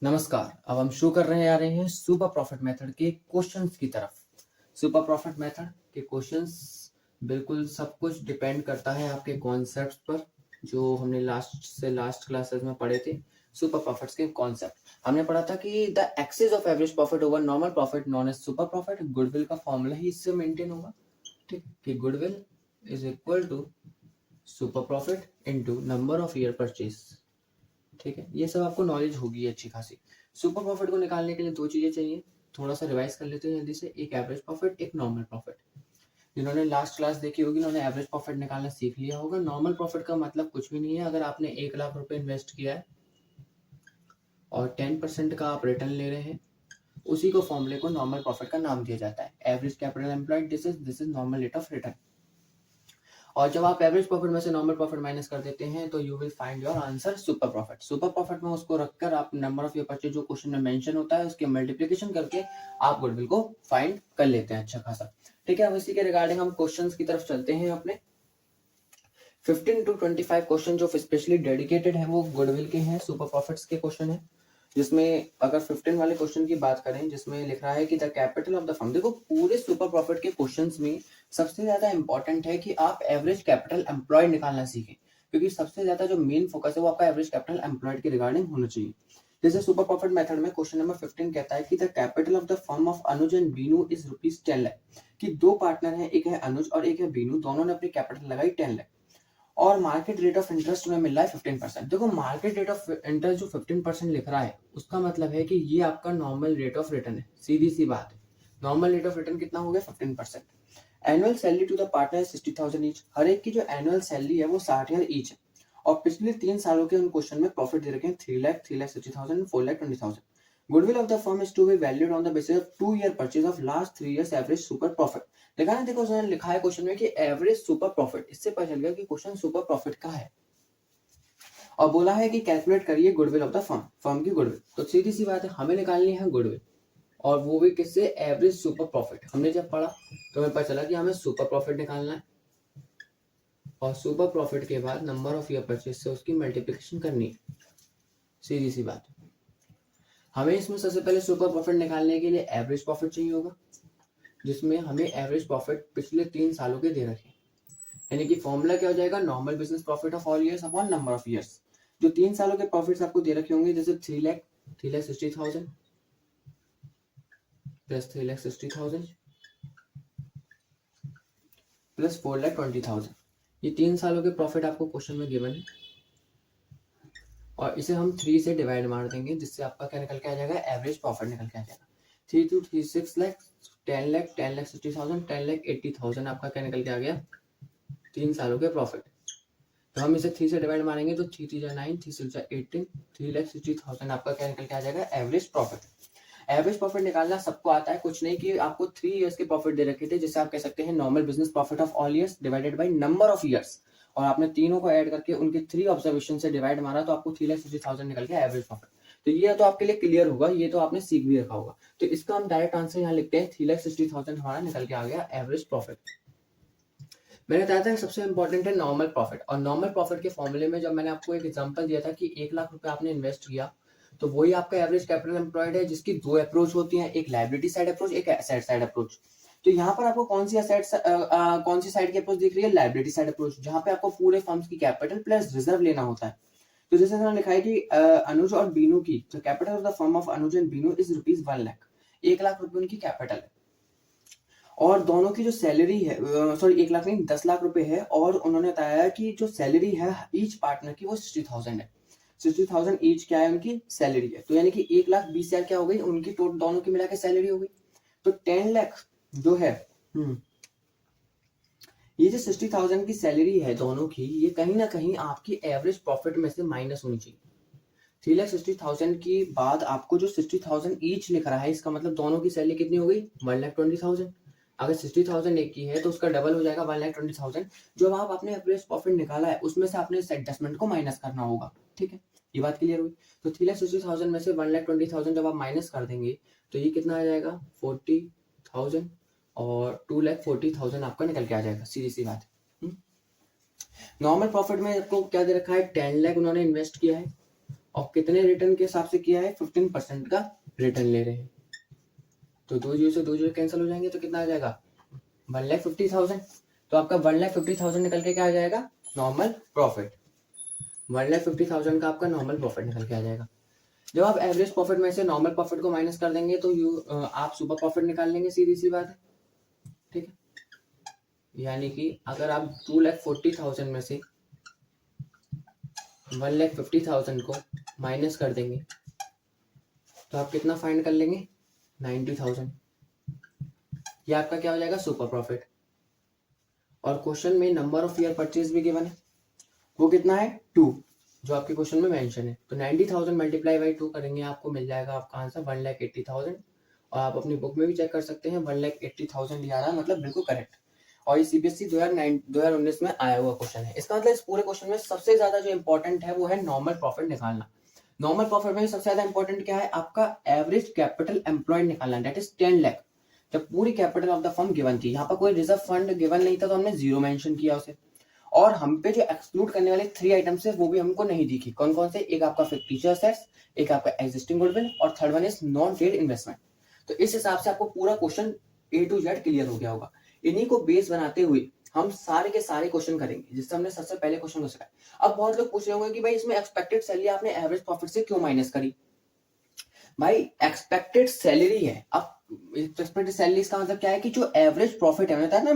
नमस्कार। अब हम शुरू कर रहे हैं सुपर प्रॉफिट मेथड के क्वेश्चंस की तरफ। सुपर प्रॉफिट मेथड के क्वेश्चंस बिल्कुल सब कुछ डिपेंड करता है आपके कॉन्सेप्ट्स पर, जो हमने लास्ट क्लासेस में पढ़े थे। सुपर प्रॉफिट्स के कॉन्सेप्ट हमने पढ़ा था कि the excess of average profit over normal profit known as super profit. Goodwill का फॉर्मूला ही इससे मेंटेन होगा, ठीक, कि goodwill is equal to super profit into number of year purchase. ठीक है, ये सब आपको नॉलेज होगी अच्छी खासी। सुपर प्रॉफिट को निकालने के लिए दो चीजें चाहिए, थोड़ा सा रिवाइज कर लेते हैं जल्दी से। एक एवरेज प्रॉफिट, एक नॉर्मल प्रॉफिट। जिन्होंने लास्ट क्लास देखी होगी उन्होंने एवरेज प्रॉफिट निकालना सीख लिया होगा। नॉर्मल प्रॉफिट का मतलब कुछ भी नहीं है। अगर आपने 1 लाख रुपए इन्वेस्ट किया है और 10% का आप रिटर्न ले रहे हैं, उसी को फॉर्मूले को नॉर्मल प्रॉफिट का नाम दिया जाता है। Average capital employed, this is normal rate of return. और जब आप एवरेज प्रॉफिट में से नॉर्मल प्रॉफिट माइनस कर देते हैं तो you will find your answer super profit. Super profit में उसको रखकर आप नंबर ऑफ ईयर परचेज जो क्वेश्चन में मेंशन होता है उसके मल्टीप्लिकेशन करके आप गुडविल को फाइंड कर लेते हैं अच्छा खासा। ठीक है, अब इसी के रिगार्डिंग हम क्वेश्चंस की तरफ चलते हैं। अपने 15 to 25 क्वेश्चन जो स्पेशली डेडिकेटेड है वो गुडविल के हैं, सुपर प्रॉफिट्स के क्वेश्चन है। जिसमें अगर 15 वाले क्वेश्चन की बात करें, जिसमें लिख रहा है कि the capital of the firm. देखो, पूरे सुपर प्रॉफिट के क्वेश्चंस में सबसे ज्यादा इंपॉर्टेंट है कि आप एवरेज कैपिटल एम्प्लॉयड निकालना सीखें, क्योंकि सबसे ज्यादा जो मेन फोकस है वो आपका एवरेज कैपिटल एम्प्लॉयड के रिगार्डिंग होना चाहिए। जैसे सुपर प्रॉफिट मेथड में क्वेश्चन नंबर 15 कहता है कि the capital of the firm of Anuj and Binu is ₹10 lakh. कि दो पार्टनर है, एक है अनुज और एक है बीनू, दोनों ने अपनी कैपिटल लगाई 10 लाख और मार्केट रेट ऑफ इंटरेस्ट में मिल रहा है 15%। देखो, मार्केट रेट ऑफ इंटरेस्ट जो 15% लिख रहा है उसका मतलब है कि ये आपका नॉर्मल रेट ऑफ रिटर्न है। सीधी सी बात है, नॉर्मल रेट ऑफ रिटर्न कितना हो गया? 15%। Annual salary to the partner 60,000 each. हर एक की जो एनुअल सैलरी है वो 60,000 ईच है। और पिछले 3 सालों के उन क्वेश्चन में प्रॉफिट दे रखे हैं 3 lakh, 3,60,000, 4,20,000। Goodwill of the firm is to be valued on the basis of 2 year purchase of last 3 years average super profit. देखा ना, देखो उसने लिखा है क्वेश्चन में कि एवरेज सुपर प्रॉफिट। इससे पता चल गया कि क्वेश्चन सुपर प्रॉफिट का है। और बोला है कि कैलकुलेट करिए goodwill of the firm, firm की गुडविल। तो सीधी सी बात है, हमें निकालनी है गुडविल, और वो भी किससे? Average super profit. हमने जब पढ़ा तो हमें पता चला कि हमें सुपर प्रॉफिट निकालना है, और सुपर प्रॉफिट के बाद नंबर ऑफ ईयर परचेज से उसकी मल्टीप्लिकेशन करनी है। सीधी सी बात। हमें इसमें सबसे पहले सुपर प्रॉफिट निकालने के लिए एवरेज प्रॉफिट चाहिए होगा, जिसमें हमें एवरेज प्रॉफिट पिछले 3 सालों के दे रखे हैं। यानी कि फॉर्मूला क्या हो जाएगा? Normal business profit of all years upon number of years. जो 3 सालों के प्रॉफिट्स आपको दे रखे होंगे, जैसे 3,60,000 प्लस 3,60,000 प्लस 4,20,000, ये 3 सालों के प्रॉफिट आपको क्वेश्चन में गिवन है। और इसे हम 3 से डिवाइड मार देंगे, जिससे आपका क्या निकल के आ जाएगा? एवरेज प्रॉफिट निकल के आ जाएगा। 3 to 3 6 लाख, 10 लाख, 10,60,000, 10,80,000 आपका क्या निकल के आ गया? 3 सालों के प्रॉफिट। तो हम इसे 3 से डिवाइड मारेंगे तो 3 3 9, 3 6 18, 3,60,000 आपका क्या निकल के आ जाएगा? Average profit. एवरेज प्रॉफिट निकालना सबको आता है, कुछ नहीं कि आपको 3 इयर्स के प्रॉफिट दे रखे थे, जिसे आप कह सकते हैं normal business profit of all years divided by number of years, और आपने तीनों को ऐड करके उनके 3 ऑब्जर्वेशन से डिवाइड मारा तो आपको 3,60,000 निकल गया एवरेज प्रॉफिट। तो ये तो आपके लिए क्लियर होगा, ये तो आपने सीख भी रखा होगा। तो इसका हम डायरेक्ट आंसर यहाँ लिखते हैं, 3,60,000 हमारा निकल के आ गया एवरेज प्रॉफिट। मैंने बताया था सबसे इंपॉर्टेंट है नॉर्मल प्रॉफिट, और नॉर्मल प्रॉफिट के फॉर्मूले में जब मैंने आपको एक एग्जांपल दिया था कि 1 लाख रुपए आपने इन्वेस्ट किया, तो वही आपका एवरेज कैपिटल एम्प्लॉयड है, जिसकी दो अप्रोच होती हैं, एक लायबिलिटी साइड अप्रोच, एक एसेट साइड अप्रोच। तो यहाँ पर आपको कौन सी कौन सी साइड की अप्रोच दिख रही है? लायबिलिटी साइड अप्रोच, जहाँ पे आपको पूरे फर्म्स की कैपिटल प्लस रिजर्व लेना होता है। तो जैसे मैंने लिखा है कि अनुज और बीनू की capital of the firm of Anuj and Binu is ₹1 lakh. 1 lakh रुपए उनकी कैपिटल है, और दोनों की जो सैलरी है, सॉरी 1 लाख नहीं, 10 लाख रुपए है, और उन्होंने बताया कि जो सैलरी है ईच पार्टनर की वो 60,000 है। 60,000 ईच क्या है? उनकी सैलरी है। तो यानी कि 1,20,000 क्या हो गई? उनकी टोटल दोनों की मिला के सैलरी हो गई। तो 10 लाख जो है, ये जो 60,000 की सैलरी है दोनों की, ये कहीं ना कहीं आपकी एवरेज प्रॉफिट में से माइनस होनी चाहिए। 3,60,000 की बाद आपको जो 60,000 ईच लिख रहा है, इसका मतलब दोनों की सैलरी कितनी हो गई? 1,20,000। अगर 60,000 एक की है तो उसका डबल हो जाएगा 1,20,000। जो आप आपने एवरेज प्रॉफिट निकाला है उसमें से आपने इस एडजस्टमेंट को माइनस करना होगा। ठीक है, ये बात क्लियर हुई। तो 3,60,000 में से 1,20,000 जब आप माइनस कर देंगे तो ये कितना आ जाएगा? 40,000, और 2,40,000 आपका निकल के आ जाएगा। सीधी सी बात है। नॉर्मल प्रॉफिट में आपको क्या दे रखा है? 10 लाख उन्होंने इन्वेस्ट किया है, और कितने रिटर्न के हिसाब से किया है, 15% का रिटर्न ले रहे हैं। तो 2 जीरो से 2 जीरो कैंसिल हो जाएंगे तो कितना आ जाएगा, 1,50,000। तो आपका 1,50,000 निकल के क्या आ जाएगा, नॉर्मल प्रॉफिट। 1,50,000 का आपका नॉर्मल प्रॉफिट निकल के आ जाएगा। जब आप एवरेज प्रॉफिट में से नॉर्मल प्रॉफिट को माइनस कर देंगे तो आप सुपर प्रॉफिट निकाल लेंगे, सीधी सी बात है, ठीक है। यानी कि अगर आप 2,40,000 में से 1,50,000 को माइनस कर देंगे तो आप कितना फाइंड कर लेंगे, 90,000। ये आपका क्या हो जाएगा, सुपर प्रॉफिट। और क्वेश्चन में नंबर ऑफ ईयर परचेज भी गिवन है, वो कितना है, 2, जो आपके क्वेश्चन में मेंशन है। तो 90,000 मल्टीप्लाई बाई 2 करेंगे, आपको मिल जाएगा आपका आंसर 1,80,000। और आप अपनी बुक में भी चेक कर सकते हैं, 1,80,000 ही आ रहा है, मतलब बिल्कुल करेक्ट। और ये सीबीएसई 2019 में आया हुआ क्वेश्चन है। इसका मतलब इस पूरे क्वेश्चन में सबसे ज्यादा जो इंपॉर्टेंट है वो है नॉर्मल प्रॉफिट निकालना। नॉर्मल प्रॉफिट में सबसे ज्यादा इंपॉर्टेंट क्या है, आपका एवरेज कैपिटल एम्प्लॉयड निकालना, दैट इज 10 लाख। जब पूरी capital of the firm given थी, यहाँ पर कोई रिजर्व फंड गिवन नहीं था तो हमने 0 मेंशन किया उसे। और हम पे जो एक्सक्लूड करने वाले 3 आइटम्स है वो भी हमको नहीं दिखी। कौन कौन से, एक आपका फिक्टिशियल एसेट्स, एक आपका एग्जिस्टिंग गुडविल, और third one is non trade investment. तो इस हिसाब से आपको पूरा question A to Z clear हो गया होगा। इन्हीं को बेस बनाते हुए हम सारे के सारे क्वेश्चन करेंगे, जिससे हमने सबसे पहले क्वेश्चन को सिखाया। अब बहुत लोग पूछ रहे होंगे कि भाई इसमें एक्सपेक्टेड सैलरी आपने एवरेज प्रॉफिट से क्यों माइनस करी। भाई एक्सपेक्टेड सैलरी है, अब एक्सपेक्टेड सैलरी का मतलब क्या है कि जो एवरेज प्रॉफिट है, मैंने ना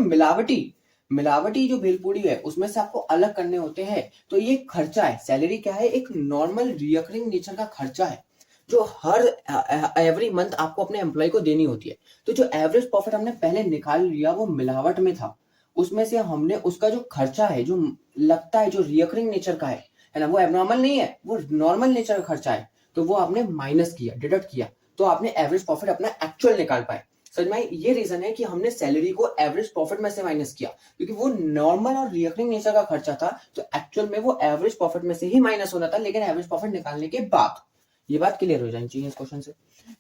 मिलावटी जो भेलपूरी है उसमें से आपको अलग करने होते हैं। तो ये खर्चा है, सैलरी क्या है, एक नॉर्मल रिकरिंग नेचर का खर्चा है जो हर एवरी मंथ आपको अपने एम्प्लॉय को देनी होती है। तो जो एवरेज प्रॉफिट हमने पहले निकाल लिया वो मिलावट में था, उसमें से हमने उसका जो खर्चा है, जो लगता है, जो रिकरिंग नेचर का है ना, वो एबनॉर्मल नहीं है, वो नॉर्मल नेचर का खर्चा है, तो वो आपने माइनस किया, डिडक्ट किया, तो आपने एवरेज प्रॉफिट अपना एक्चुअल निकाल पाए। समझ में, ये रीजन है कि हमने सैलरी को एवरेज प्रॉफिट में से माइनस किया, क्योंकि वो नॉर्मल और रिकरिंग नेचर का खर्चा था, तो एक्चुअल में वो एवरेज प्रॉफिट में से ही माइनस होना था, लेकिन एवरेज प्रॉफिट निकालने के बाद। ये बात क्लियर हो जानी चाहिए इस क्वेश्चन से,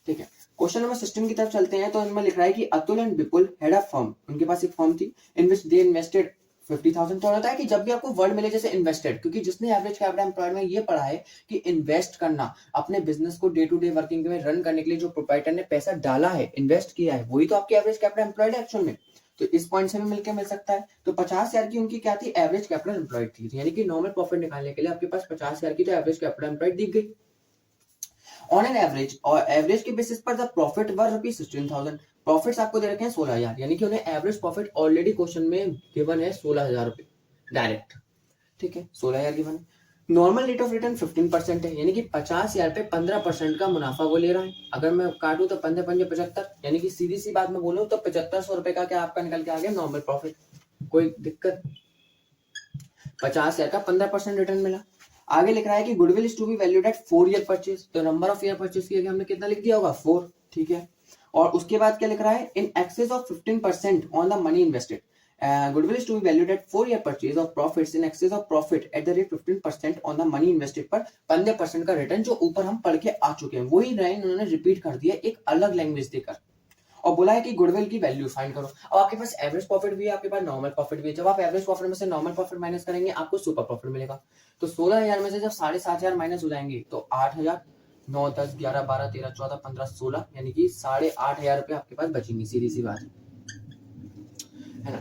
ठीक है। क्वेश्चन नंबर 16 की तरफ चलते हैं। तो इनमें लिख रहा है कि Atul and Vipul had a firm, उनके पास एक फर्म थी, इन विच दे इन्वेस्टेड 50,000। तो होता है कि जब भी आपको वर्ड मिले जैसे इन्वेस्टेड, क्योंकि जिसने एवरेज कैपिटल एम्प्लॉयड में ये पढ़ा है कि इन्वेस्ट करना, अपने बिजनेस को डे टू डे वर्किंग में रन करने के लिए जो प्रोप्राइटर ने पैसा डाला है, इन्वेस्ट किया है, वही तो आपकी एवरेज कैपिटल एम्प्लॉयड है एक्चुअल में। तो इस पॉइंट से भी मिलकर मिल सकता है। तो 50,000 की उनकी क्या थी, एवरेज कैपिटल एम्प्लॉयड थी, यानी कि नॉर्मल प्रॉफिट निकालने के लिए आपके पास 50,000 की तो एवरेज कैपिटल एम्प्लॉयड दी गई। ऑन एन एवरेज, और एवरेज के बेसिस पर द प्रॉफिट वर ₹16,000। प्रॉफिट्स आपको दे रखे हैं 16,000, यानी कि उन्हें एवरेज प्रॉफिट ऑलरेडी क्वेश्चन में गिवन है 16,000 रुपए डायरेक्ट, ठीक है, 16,000 गिवन है। नॉर्मल रेट ऑफ रिटर्न 15% है, यानी कि 50,000 पे 15% का मुनाफा वो ले रहा है। अगर मैं काटूं तो 15 पंजे 75, यानी कि सीधी सी बात में बोलूं तो 7500 रुपए का क्या आपका निकल के आ गया नॉर्मल प्रॉफिट। कोई दिक्कत, 50,000 का 15% रिटर्न मिला। आगे लिख रहा है कि goodwill is to be valued at 4 year purchase. तो नंबर ऑफ ईयर परचेज की हमने कितना लिख दिया होगा, 4, ठीक है। और उसके बाद क्या लिख रहा है, in excess of 15% on the money invested, goodwill is to be valued at 4 year purchase of profits in excess of profit at the rate 15% on the money invested पर 15% का रिटर्न, जो ऊपर हम पढ़ के आ चुके हैं वही लाइन उन्होंने रिपीट कर दिया एक अलग लैंग्वेज देकर, और बोला है कि गुडविल की वैल्यू फाइंड करो। अब आपके पास एवरेज प्रॉफिट भी है, आपके पास नॉर्मल प्रॉफिट भी है। जब आप एवरेज प्रॉफिट में से नॉर्मल प्रॉफिट माइनस करेंगे आपको सुपर प्रॉफिट मिलेगा। तो 16,000 में से जब 7,500 माइनस हो जाएंगे तो 8,000, 9, 10, 11, 12, 13, 14, 15, 16, यानी कि 8,500 रुपए आपके पास बचेंगे, सीधी सी बात है ना।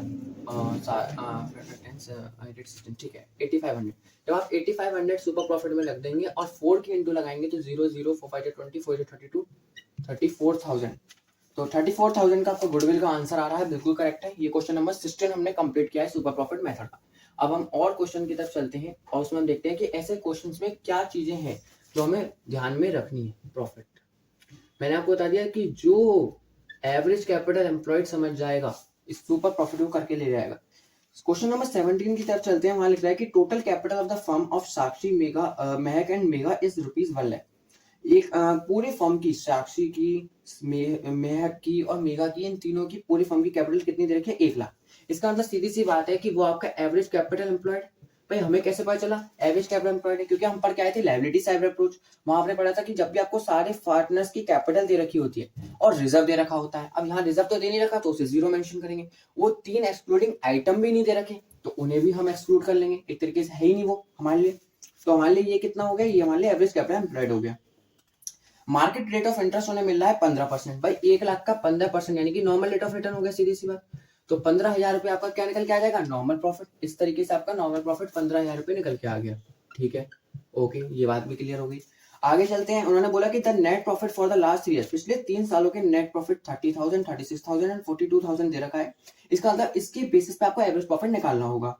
ठीक है, 8,500। जब आप 8,500 सुपर प्रॉफिट में लग देंगे और 4 की इंटू लगाएंगे तो 0, 0, 4, 5, 20, 4, 32, 34,000। तो 34,000 का आपका गुडविल का आंसर आ रहा है, बिल्कुल करेक्ट है। ये क्वेश्चन नंबर 16 हमने कंप्लीट किया है सुपर प्रॉफिट मेथड का। अब हम और क्वेश्चन की तरफ चलते हैं और उसमें हम देखते हैं कि ऐसे क्वेश्चंस में क्या चीजें हैं जो हमें ध्यान में रखनी है। प्रॉफिट मैंने आपको बता दिया कि जो एवरेज कैपिटल एम्प्लॉयड समझ जाएगा इस सुपर प्रॉफिट को करके ले जाएगा। क्वेश्चन नंबर 17 की तरफ चलते हैं। वहां लिख रहा है कि total capital of the firm of Sakshi, Mahak and mega is ₹1 lakh. एक पूरे फर्म की, साक्षी की, महक की और मेगा की, इन तीनों की पूरी फर्म की कैपिटल कितनी दे रखी है, 1 लाख। इसका मतलब सीधी सी बात है कि वो आपका एवरेज कैपिटल एम्प्लॉयड। भाई हमें कैसे पता चला एवरेज कैपिटल एम्प्लॉयड है, क्योंकि हम पढ़ के आए थे लायबिलिटी साइड अप्रोच। वहां आपने पढ़ा था कि जब भी आपको सारे पार्टनर्स की कैपिटल दे रखी होती है और रिजर्व दे रखा होता है, अब यहाँ रिजर्व तो दे नहीं रखा तो उसे 0 मेंशन करेंगे। वो 3 एक्सक्लूडिंग आइटम भी नहीं दे रखे तो उन्हें भी हम एक्सक्लूड कर लेंगे, एक तरीके से है ही नहीं वो हमारे लिए। तो हमारे लिए ये कितना हो गया, ये हमारे लिए एवरेज कैपिटल एम्प्लॉयड हो गया। मार्केट रेट ऑफ इंटरेस्ट उन्हें मिल रहा है 15%। भाई 1 लाख का 15% यानी कि नॉर्मल रेट ऑफ रिटर्न हो गया, सीधी सी बात। तो 15,000 रुपये आपका क्या निकल के आ जाएगा, नॉर्मल प्रॉफिट। इस तरीके से आपका नॉर्मल प्रॉफिट 15,000 रुपये निकल के आ गया। ठीक है, ओके, ये बात भी क्लियर हो गई। आगे चलते हैं। उन्होंने बोला कि the net profit for the last 3 years, पिछले 3 सालों के नेट प्रॉफिट 30,000, 36,000 एंड 42,000 दे रखा है। इसका मतलब इसके बेसिस पे आपको एवरेज प्रॉफिट निकालना होगा।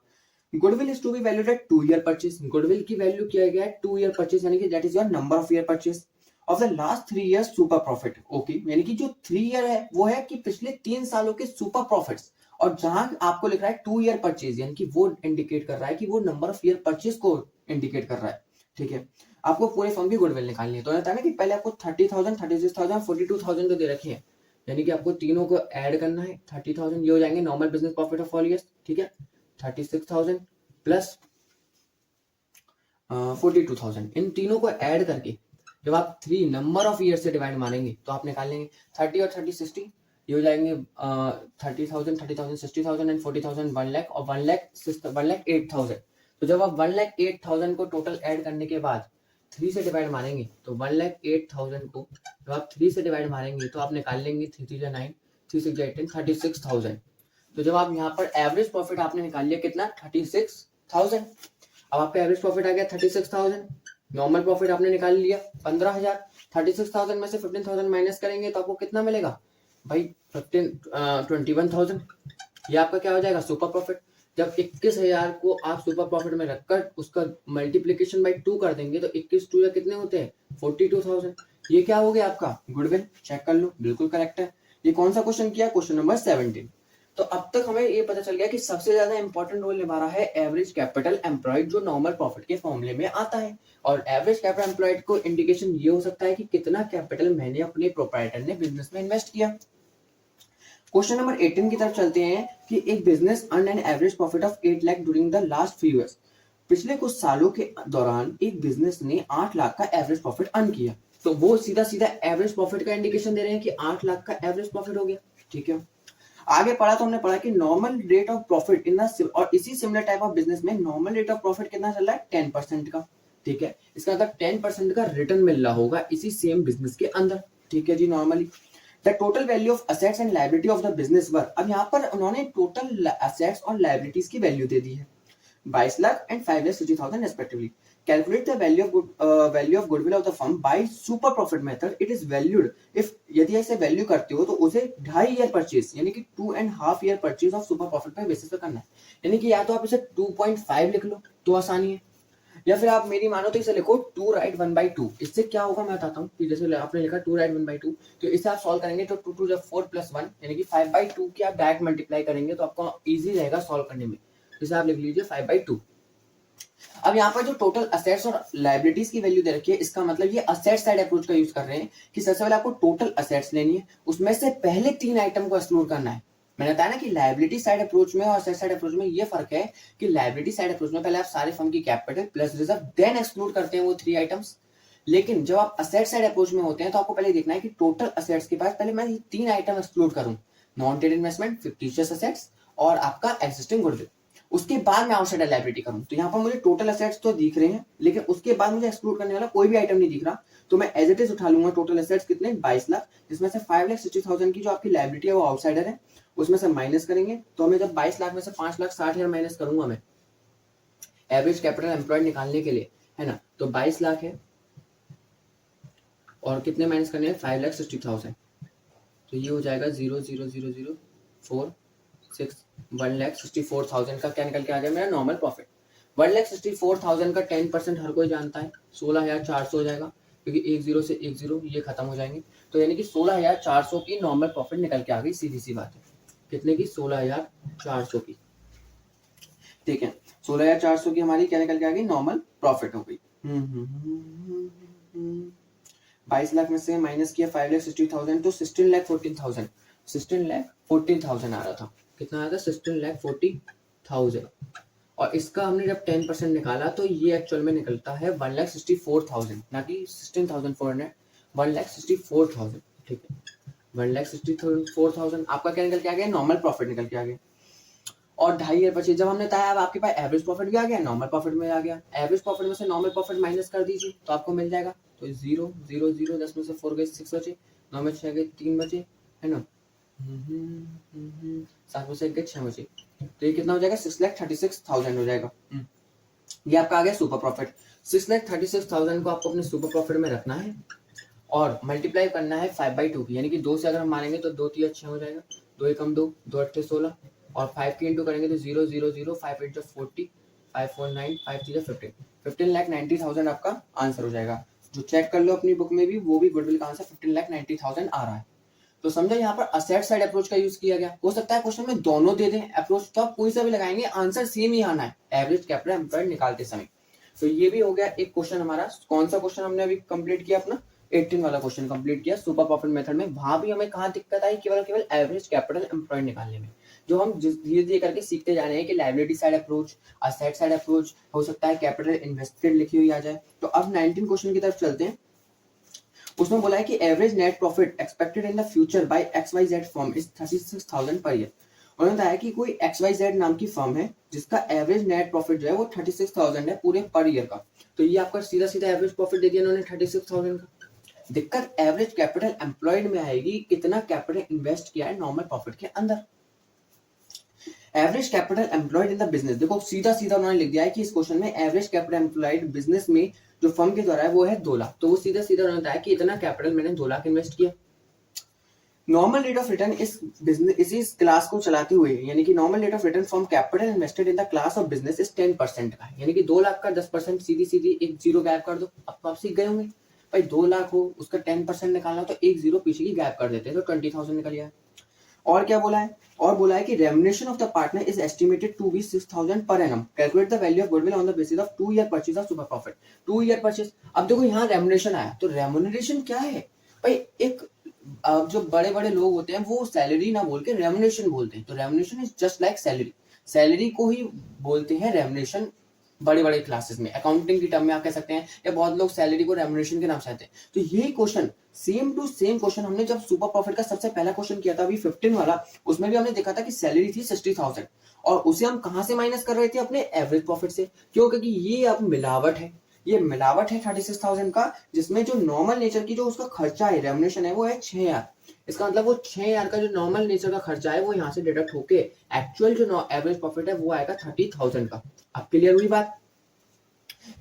Goodwill is to be valued at 2 year purchase. Goodwill की वैल्यू किया गया है 2 ईयर परचेज, यानी कि that is your number of year purchase of the last 3 years super profit. Okay, यानी कि जो 3 ईयर है वो है कि पिछले 3 सालों के सुपर प्रॉफिट्स, और जहां आपको लिख रहा है 2 ईयर परचेज, यानी कि वो इंडिकेट कर रहा है कि वो नंबर ऑफ ईयर परचेज को इंडिकेट कर रहा है। ठीक है, आपको पूरे फर्म की गुडविल निकालनी है। तो कहता है ना कि पहले आपको 30,000, 36,000, 42,000 तो दे रखे हैं, यानी कि आपको तीनों को ऐड करना है। 30,000 ये हो जाएंगे normal business profit of all years. ठीक है, 36,000 प्लस 42,000, इन तीनों को ऐड करके जब आप 3 नंबर ऑफ ईयर से डिवाइड मारेंगे तो आप निकाल लेंगे 30 और 30 60, ये हो जाएंगे 30,000, 30,000, 60,000 एंड 40,000 1 लाख, और 1 लाख 8,000। तो जब आप 1 लाख 8,000 को टोटल ऐड करने के बाद 3 से डिवाइड मारेंगे तो 1 लाख 8,000 को जब आप 3 से डिवाइड मारेंगे तो आप निकाल लेंगे 3 3 9, 3 6 18, 36,000। तो जब आप यहाँ पर एवरेज प्रॉफिट आपने निकाल लिया कितना, 36,000। अब आपका एवरेज प्रॉफिट आ गया 36,000, नॉर्मल प्रॉफिट आपने निकाल लिया 15,000। 36,000 में से 15,000 माइनस करेंगे तो आपको कितना मिलेगा भाई, 21,000। ये आपका क्या हो जाएगा, सुपर प्रॉफिट। जब 21,000 को आप सुपर प्रॉफिट में रखकर उसका मल्टीप्लीकेशन बाई 2 कर देंगे तो 21 2 या कितने होते हैं, 42,000। ये क्या हो गया आपका गुडविल, चेक कर लो, बिल्कुल करेक्ट है। ये कौन सा क्वेश्चन किया, क्वेश्चन नंबर 17। तो अब तक हमें ये पता चल गया कि सबसे ज्यादा इंपॉर्टेंट रोल निभा रहा है एवरेज कैपिटल एम्प्लॉयड, जो नॉर्मल प्रॉफिट के फॉर्मूले में आता है। और एवरेज कैपिटल एम्प्लॉयड को इंडिकेशन ये हो सकता है कि कितना कैपिटल मैंने अपने प्रोप्राइटर ने बिजनेस में इन्वेस्ट किया। क्वेश्चन नंबर 18 की तरफ चलते हैं कि एक business earn an average profit of 8 lakh during the last few years. पिछले कुछ सालों के दौरान एक बिजनेस ने 8 लाख का एवरेज प्रॉफिट अर्न किया। तो वो सीधा सीधा एवरेज प्रॉफिट का इंडिकेशन दे रहे हैं कि 8 लाख का एवरेज प्रॉफिट हो गया। ठीक है, आगे पढ़ा तो हमने पढ़ा कि normal rate of profit in और इसी सिमिलर टाइप ऑफ बिजनेस में नॉर्मल रेट ऑफ प्रॉफिट कितना चल रहा है, 10% का। ठीक है, इसका मतलब 10% का रिटर्न मिल रहा होगा इसी सेम बिजनेस के अंदर। ठीक है जी, normally the total value of assets and liability of the business were. अब यहाँ पर उन्होंने टोटल असेट्स और लायबिलिटीज की वैल्यू दे दी है 22 lakh and 5,60,000 respectively. Calculate the value of goodwill of the firm by super profit method. It is valued if, यदि ऐसे वैल्यू करते हो तो उसे 2.5 ईयर परचेज यानी कि 2.5 year purchase of super profit पे बेसिस पे करना है। यानी कि या तो आप इसे 2.5 लिख लो तो आसानी है, या फिर आप मेरी मानो तो इसे लिखो 2 राइट 1/2। इससे क्या होगा मैं बताता हूँ कि जैसे आपने लिखा 2 राइट 1/2, तो इसे आप सॉल्व करेंगे तो 2 2 4 + 1 यानी कि 5/2 की आप डायरेक्ट मल्टीप्लाई करेंगे तो आपको इजी रहेगा सॉल्व करने में। इसे आप लिख लीजिए 5/2। अब यहाँ पर जो टोटल असेट्स और लायबिलिटीज की वैल्यू दे रखी है, इसका मतलब ये असेट साइड अप्रोच का यूज कर रहे हैं कि सबसे पहले आपको टोटल असेट्स लेनी है, उसमें से पहले 3 आइटम को एक्सक्लूड करना है। मैंने बताया ना कि लायबिलिटी साइड अप्रोच में और असेट साइड अप्रोच में ये फर्क है कि लायबिलिटी साइड अप्रोच में पहले आप सारे फर्म की capital plus reserve then exclude करते हैं वो 3 आइटम्स। लेकिन जब आप असेट साइड अप्रोच में होते हैं तो आपको पहले देखना है कि टोटल असेट्स के पास पहले मैं ये 3 आइटम एक्सक्लूड करूं, non trade investment, fictitious assets और आपका एक्जिस्टिंग गुडविल। उसके बाद मैं आउटसाइड लायबिलिटी करूं। तो यहाँ पर मुझे टोटल असेट्स तो दिख रहे हैं लेकिन उसके बाद मुझे एक्सक्लूड करने वाला कोई भी आइटम नहीं दिख रहा, तो मैं एज इट इज उठा लूंगा टोटल असेट्स कितने, 22 लाख, जिसमें से 5,60,000 की जो आपकी लायबिलिटी है वो आउटसाइडर है, उसमें से माइनस करेंगे। तो हमें जब 22 लाख में से 5,60,000 माइनस करूंगा मैं एवरेज कैपिटल एम्प्लॉयड निकालने के लिए, है ना, तो 22 लाख है और कितने माइनस करने हैं, 5,60,000। तो ये हो जाएगा 0,000,4,6 1,64,000 का क्या निकल के आ गया मेरा नॉर्मल प्रॉफिट। 1,64,000 का 10% हर कोई जानता है 16,400 हो जाएगा, क्योंकि 1 0 से 1 0 ये खत्म हो जाएंगे। तो यानी कि 16,400 की नॉर्मल प्रॉफिट निकल के आ गई, सीधी सी बात है। कितने की, 16,400 की। ठीक है, 16,400 की हमारी क्या निकल के आ गई, नॉर्मल प्रॉफिट हो गई। 22 लाख में से माइनस किया 5,60,000 तो 16,14,000 16,14,000 आ रहा था। कितना आया था, 16,40,000। और इसका हमने जब 10% निकाला तो ये एक्चुअल में निकलता है 1,64,000, ना कि 16,400, 1,64,000। ठीक है, 1,64,000 आपका क्या निकल के आ गया, नॉर्मल प्रॉफिट निकल के आ गया। और 2.5 ईयर परचेज जब हमने बताया, अब आपके पास एवरेज प्रॉफिट भी आ गया, नॉर्मल प्रॉफिट में आ गया। एवरेज प्रॉफिट में से नॉर्मल प्रॉफिट माइनस कर दीजिए तो आपको मिल जाएगा, तो 0 0 0, 10 में से 4 गए 6 बचे, 9 में 6 गए 3 बचे, है ना, 7 में से 1 गए 6 बचे, तो ये कितना हो जाएगा, 6,36,000 हो जाएगा। ये आपका आ गया सुपर प्रॉफिट। 6,36,000 को आपको अपने सुपर प्रॉफिट में रखना है और मल्टीप्लाई करना है 5/2 की, यानी कि 2 से अगर हम मानेंगे तो 2 3 6 हो जाएगा, 2 एकम 2, 2 8 16, और 5 की इंटू करेंगे तो 0 0 0, 5 8 40, 5 4 9, 5 3 15, 15,90,000 आपका आंसर हो जाएगा। जो चेक कर लो अपनी बुक में भी, वो भी गुडविल का आंसर 15,90,000 आ रहा है। तो समझो यहाँ पर असेट साइड अप्रोच का यूज किया गया। हो सकता है क्वेश्चन में दोनों दे दें अप्रोच, तो आप कोई सा भी लगाएंगे आंसर सेम ही आना है एवरेज कैपिटल एम्प्लॉयड निकालते समय। तो ये भी हो गया एक क्वेश्चन हमारा। कौन सा क्वेश्चन हमने अभी कंप्लीट किया, अपना 18 वाला क्वेश्चन कंप्लीट किया सुपर प्रॉफिट मेथड में। वहां भी हमें कहाँ दिक्कत आई, केवल एवरेज कैपिटल एम्प्लॉयड निकालने में। जो हम धीरे धीरे करके सीखते जा रहे हैं कि liability side approach, asset side approach, हो सकता है कैपिटल इन्वेस्टेड लिखी हुई आ जाए। तो अब 19 क्वेश्चन की तरफ चलते हैं। उसमें बोला है कि average net profit expected in the future by XYZ firm is 36,000 per year. उन्होंने बताया कि कोई XYZ नाम की फर्म है जिसका एवरेज नेट प्रॉफिट जो है वो 36,000 है पूरे पर ईयर का। तो ये आपका सीधा सीधा एवरेज प्रॉफिट दे दिया उन्होंने 36,000 का। दिक्कत एवरेज कैपिटल एम्प्लॉयड में आएगी, कितना कैपिटल इन्वेस्ट किया है नॉर्मल प्रॉफिट के अंदर। Average capital employed in the business, देखो सीधा सीधा उन्होंने लिख दिया है कि इस क्वेश्चन में एवरेज कैपिटल एम्प्लॉयड बिजनेस में जो फर्म के द्वारा है वो है 2 लाख। तो वो सीधा सीधा उन्होंने बताया कि इतना कैपिटल मैंने 2 लाख इन्वेस्ट किया। नॉर्मल रेट ऑफ रिटर्न इस बिजनेस इस क्लास को चलाते हुए, यानी कि normal rate of return from capital invested in the class of business is 10% का है, यानी कि 2 लाख का 10% सीधी सीधी एक जीरो गैप कर दो। अब तो आप सीख गए होंगे भाई, 2 लाख हो उसका 10% निकालना तो एक जीरो पीछे की गैप कर देते हैं, तो 20,000 निकल गया। और क्या बोला है, और बोला है कि remuneration of the partner is estimated to be 6,000 per annum. Calculate the value of goodwill on the basis of 2 year purchase of super profit. 2 year purchase, अब देखो यहाँ रेम्युनरेशन आया, तो रेम्युनरेशन क्या है भाई, एक जो बड़े बड़े लोग होते हैं वो सैलरी ना बोल के रेम्युनरेशन बोलते हैं। तो remuneration is just like salary, salary को ही बोलते हैं रेम्युनरेशन बड़े बड़े क्लासेस में, अकाउंटिंग की टर्म में आप कह सकते हैं, या बहुत लोग सैलरी को रेम्युनरेशन के नाम से आते हैं। तो यही question same to same question हमने जब सुपर प्रॉफिट का सबसे पहला क्वेश्चन किया था अभी 15 वाला, उसमें भी हमने देखा था कि सैलरी थी 60,000 और उसे हम कहां से माइनस कर रहे थे, अपने एवरेज प्रॉफिट से। क्यों, क्योंकि ये अब मिलावट है, ये मिलावट है 36,000 का, जिसमें जो नॉर्मल नेचर की जो उसका खर्चा है रेम्युनरेशन है वो है 6,000। इसका मतलब वो 6,000 का जो नॉर्मल नेचर का खर्चा है वो यहाँ से डिडक्ट होके एक्चुअल जो एवरेज प्रॉफिट है वो आएगा 30,000 का। अब क्लियर हुई बात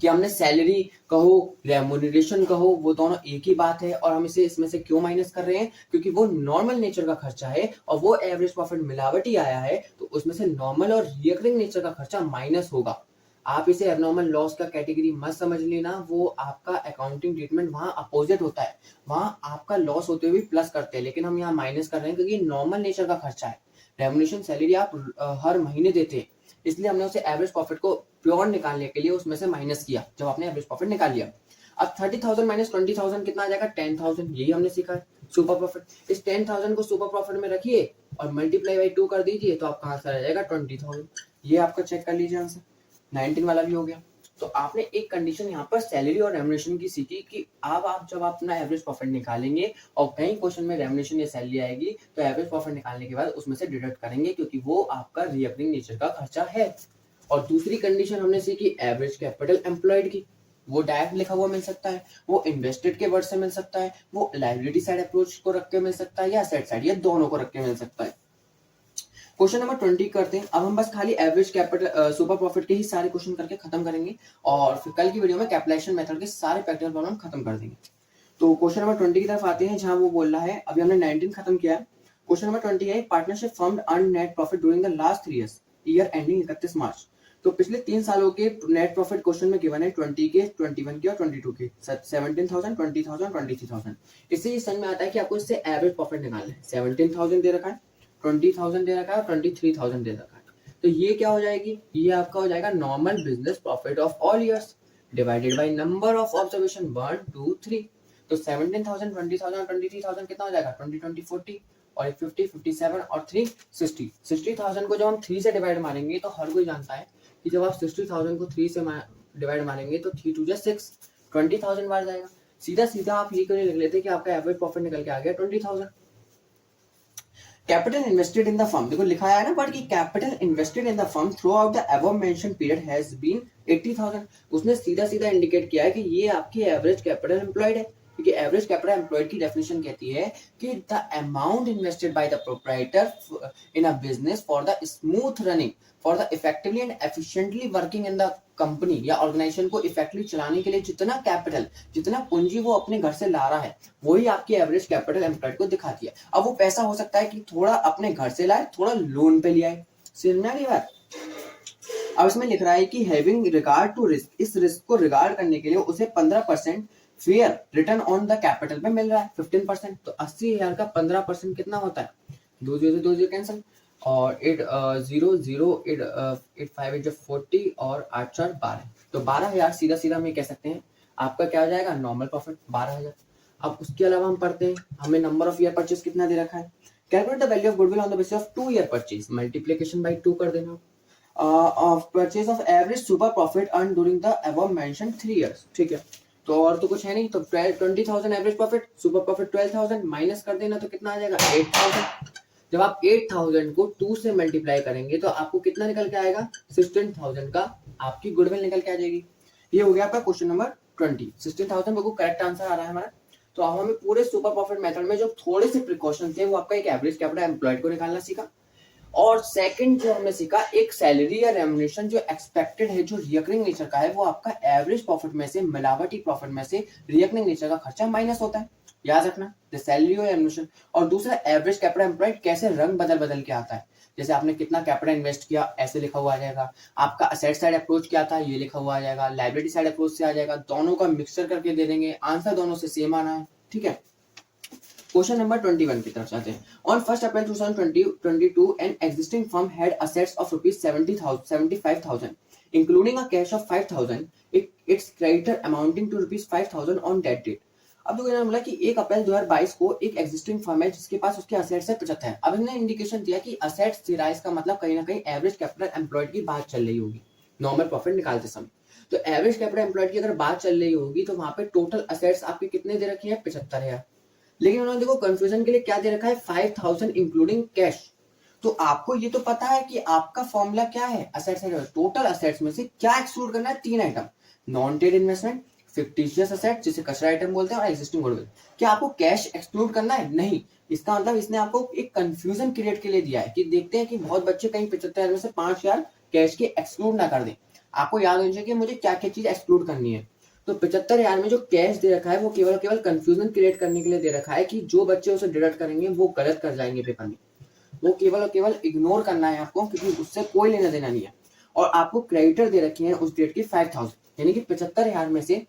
कि हमने सैलरी कहो रेम्युनरेशन कहो वो दोनों एक ही बात है, और हम इसे इसमें से क्यों माइनस कर रहे हैं, क्योंकि वो नॉर्मल नेचर का खर्चा है और वो एवरेज प्रॉफिट मिलावटी आया है, तो उसमें से नॉर्मल और रिकरिंग नेचर का खर्चा माइनस होगा। आप इसे एबनॉर्मल लॉस का कैटेगरी मत समझ लेना, वो आपका अकाउंटिंग ट्रीटमेंट वहां अपोजिट होता है, वहां आपका लॉस होते हुए प्लस करते हैं, लेकिन हम यहाँ माइनस कर रहे हैं क्योंकि नॉर्मल नेचर का खर्चा है। रेम्युनरेशन सैलरी आप हर महीने देते हैं, इसलिए हमने उसे एवरेज प्रॉफिट को प्योर निकालने के लिए उसमें से माइनस किया जब आपने एवरेज प्रॉफिट निकाल लिया। अब 30,000 माइनस 20,000 कितना आ जाएगा, 10,000। यही हमने सीखा है सुपर प्रॉफिट। इस 10,000 को सुपर प्रॉफिट में रखिए और मल्टीप्लाई बाई 2 कर दीजिए, तो आपका आंसर आ जाएगा 20,000। ये आपका चेक कर लीजिए आंसर। 19 वाला भी हो गया। तो आपने एक कंडीशन यहाँ पर सैलरी और रेम्युनरेशन की सीखी कि अब आप जब अपना एवरेज प्रॉफिट निकालेंगे और कहीं क्वेश्चन में रेम्युनरेशन या सैलरी आएगी तो एवरेज प्रॉफिट निकालने के बाद उसमें से डिडक्ट करेंगे, क्योंकि वो आपका रिकरिंग नेचर का खर्चा है। और दूसरी कंडीशन हमने सीखी एवरेज कैपिटल एम्प्लॉयड की, वो डायरेक्ट लिखा हुआ मिल सकता है, वो इन्वेस्टेड के वर्ड से मिल सकता है, वो लायबिलिटी साइड अप्रोच को रख के मिल सकता है, या एसेट साइड, या दोनों को रख के मिल सकता है। क्वेश्चन नंबर 20 करते हैं। अब हम बस खाली एवरेज कैपिटल सुपर प्रॉफिट के ही सारे क्वेश्चन करके खत्म करेंगे और फिर कल की वीडियो में कैपिटलाइजेशन मेथड के सारे प्रैक्टिकल प्रॉब्लम खत्म कर देंगे। तो क्वेश्चन नंबर 20 की तरफ आते हैं, जहां वो बोल रहा है, अभी हमने 19 खत्म किया है। क्वेश्चन नंबर 20 है, partnership firm earn net profit during the last 3 years, year ending 31 मार्च। तो पिछले 3 सालों के नेट प्रॉफिट क्वेश्चन में गिवन है 20 के, 21 के और 22 के, 17,000, 20,000, 23,000। इससे ये समझ में आता है कि आपको इससे एवरेज प्रॉफिट निकालना है। 17,000 दे रखा है, 20,000 दे रखा है, 23,000 दे रखा है। तो ये क्या हो जाएगी, ये आपका हो जाएगा normal business profit of all years divided by number of observation 1 2 3। तो 17,000, 20,000 और 23,000 कितना हो जाएगा, 20 20 40 और 50 57 और 3 60। 60,000 को जब हम 3 से डिवाइड मारेंगे तो हर कोई जानता है कि जब आप 60,000 को 3 से डिवाइड मारेंगे तो 3 2 6, 20,000 बार जाएगा। सीधा सीधा आप ये करके लिख लेते कि आपका एवरेज प्रॉफिट निकल के आ गया 20,000। Capital invested in the firm, देखो लिखा है ना बट कि capital invested in the firm throughout the above mention period has been 80,000। उसने सीधा सीधा इंडिकेट किया है कि ये आपकी एवरेज कैपिटल एम्प्लॉयड है, क्योंकि एवरेज कैपिटल एम्प्लॉयड की डेफिनेशन कहती है कि the amount invested by the proprietor in a business for the smooth running, for the effectively and efficiently working in the company या ऑर्गेनाइजेशन को इफेक्टिवली चलाने के लिए जितना कैपिटल, जितना पूंजी वो अपने घर से ला रहा है, वही आपकी एवरेज कैपिटल एम्प्लॉयड को दिखाती है। अब वो पैसा हो सकता है कि थोड़ा अपने घर से लाए, थोड़ा लोन पे लिया है, समझना नहीं बात। अब इसमें लिख रहा है कि हैविंग रिगार्ड टू रिस्क, इस रिस्क को रिगार्ड करने के लिए उसे 15% fair return on the capital पे मिल रहा है 15%। तो 80,000 का 15% कितना होता है, 2 0 2 0 कैंसिल, और 8 0 0 8 8 5 8 40 और 8 4 12, तो 12,000 सीधा सीधा हम ये कह सकते हैं आपका क्या हो जाएगा, नॉर्मल प्रॉफिट 12,000। अब उसके अलावा हम पढ़ते हैं, हमें नंबर ऑफ ईयर परचेज कितना दे रखा है, calculate the value of goodwill on the basis of 2 year purchase, multiplication bye 2 कर देना, of purchase of average super profit earn during the above mention 3 years, ठीक है। तो और तो कुछ है नहीं, तो 20,000 average profit, super profit 12,000, minus कर देना तो कितना आ जाएगा 8,000। जब आप 8,000 को 2 से मल्टीप्लाई करेंगे तो आपको कितना निकल के आएगा, 16,000 का आपकी गुडविल निकल के आ जाएगी। ये हो गया आपका क्वेश्चन नंबर 20। 16,000 बिल्कुल करेक्ट आंसर आ रहा है हमारा। तो अब हमें पूरे सुपर प्रॉफिट मेथड में जो थोड़े से प्रिकॉशन थे वो आपका एक एवरेज कैपिटल एम्प्लॉयड को निकालना सीखा, और सेकंड जो हमने सीखा एक सैलरी या रेम्युनरेशन जो एक्सपेक्टेड है, जो रिकरिंग नेचर का है, वो आपका एवरेज प्रॉफिट में से, मिलावटी प्रॉफिट में से रिकरिंग नेचर का खर्चा माइनस होता है, याद रखना, द सैलरी और रेम्युनरेशन। और दूसरा एवरेज कैपिटल एम्प्लॉयड कैसे रंग बदल बदल के आता है, जैसे आपने कितना कैपिटल इन्वेस्ट किया ऐसे लिखा हुआ आ जाएगा, आपका असेट साइड अप्रोच क्या था ये लिखा हुआ आ जाएगा, लायबिलिटी साइड अप्रोच से आ जाएगा, दोनों का मिक्सचर करके दे देंगे, आंसर दोनों से सेम आना है, ठीक है। क्वेश्चन नंबर 21 की तरफ जाते हैं। On 1 April 2022 an existing firm had assets of rupees 75,000 including a cash of 5,000, its creditor amounting to rupees 5,000 on date date. अब देखो इन्होंने बोला कि 1 अप्रैल 2022 को एक एग्जिस्टिंग फर्म है जिसके पास उसके असेट्स है 75। अब इन्होंने इंडिकेशन दिया कि असेट्स से राइज का मतलब कहीं ना कहीं एवरेज कैपिटल एम्प्लॉयड की बात चल रही होगी नॉर्मल प्रॉफिट निकालते समय। तो एवरेज कैपिटल एम्प्लॉयड की अगर बात चल रही होगी तो वहां पे टोटल असेट्स आपके कितने दे रखे हैं, 75,000। लेकिन उन्होंने देखो कंफ्यूजन के लिए क्या दे रखा है, 5,000 इंक्लूडिंग कैश। तो आपको ये तो पता है कि आपका फॉर्मूला क्या है, असेट्स है, टोटल असेट्स में से क्या एक्सक्लूड करना है, 3 item, non trade investment, fictitious asset जिसे कचरा आइटम बोलते हैं, और एक्जिस्टिंग गुडविल। क्या आपको कैश एक्सक्लूड करना है, नहीं। इसका मतलब इसने आपको एक कंफ्यूजन क्रिएट के लिए दिया है कि देखते हैं कि बहुत बच्चे कहीं 75,000 में से 5,000 कैश के एक्सक्लूड ना कर दें। आपको याद होना चाहिए कि मुझे क्या क्या चीज एक्सक्लूड करनी है। तो 75,000 में जो कैश दे रखा है वो केवल कंफ्यूजन क्रिएट करने के लिए दे रखा है कि जो बच्चे उसे डिडक्ट करेंगे वो गलत कर जाएंगे पेपर में। वो केवल और केवल इग्नोर करना है आपको, क्योंकि उससे कोई लेना देना नहीं है। और आपको क्रेडिटर दे रखी है उस डेट की 5,000, यानी कि 75,000 में से